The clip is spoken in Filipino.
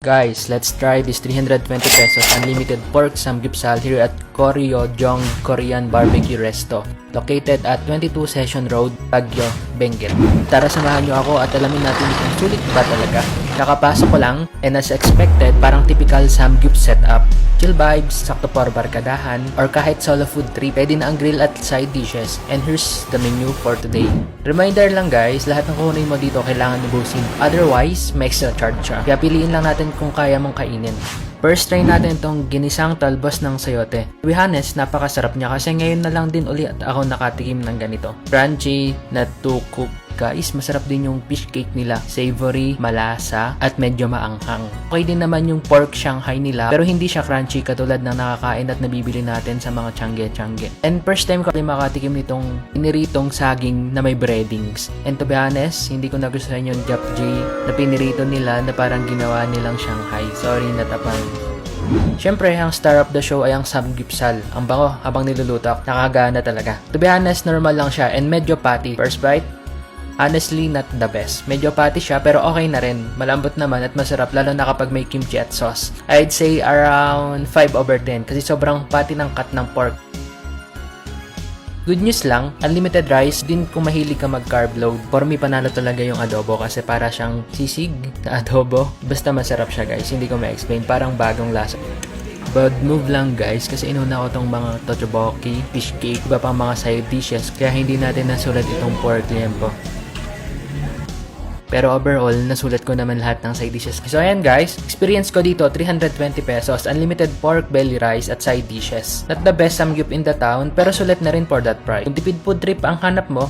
Guys, let's try this 320 pesos unlimited pork samgyeopsal here at Koryo-jong Korean Barbecue Resto, located at 22 Session Road, Baguio, Benguet. Tara samahan nyo ako at alamin natin kung sulit ba talaga. Kakapasok ko lang and as expected, parang typical samgyup setup. Chill vibes, sakto for barkadahan, or kahit solo food trip, pwede na ang grill at side dishes. And here's the menu for today. Reminder lang guys, lahat ng kukunin mo dito kailangan ubusin. Otherwise, may extra charge siya. Kaya piliin lang natin kung kaya mong kainin. First try natin itong ginisang talbos ng sayote. To be honest, napakasarap niya kasi ngayon na lang din uli at ako nakatikim ng ganito. Crunchy, not too cooked. Guys, masarap din yung fish cake nila. Savory, malasa, at medyo maanghang. Okay din naman yung pork Shanghai nila, pero hindi siya crunchy katulad ng nakakain at nabibili natin sa mga tiyangge-tiyangge. And first time ko makatikim nitong piniritong saging na may breadings. And to be honest, hindi ko nagustuhan yung japji na pinirito nila na parang ginawa nilang Shanghai. Sorry, natapang. Siyempre, ang star of the show ay ang samgyeopsal. Ang bango habang niluluto, nakagana talaga. To be honest, normal lang siya and medyo patty. First bite, honestly, not the best. Medyo patty siya pero okay na rin. Malambot naman at masarap lalo na kapag may kimchi at sauce. I'd say around 5/10 kasi sobrang patty ng cut ng pork. Good news lang, unlimited rice din kung mahilig ka mag-carb load. For me, panalo talaga yung adobo kasi para siyang sisig na adobo. Basta masarap siya guys, hindi ko ma-explain. Parang bagong lasa. Bad move lang guys kasi inuna ko tong mga tteokbokki, fish cake, iba pang mga side dishes kaya hindi natin nasulat itong pork liempo. Pero overall, nasulat ko naman lahat ng side dishes. So ayan guys, experience ko dito, 320 pesos, unlimited pork belly rice at side dishes. Not the best samgyup in the town, pero sulit na rin for that price. Kung tipid food trip ang hanap mo,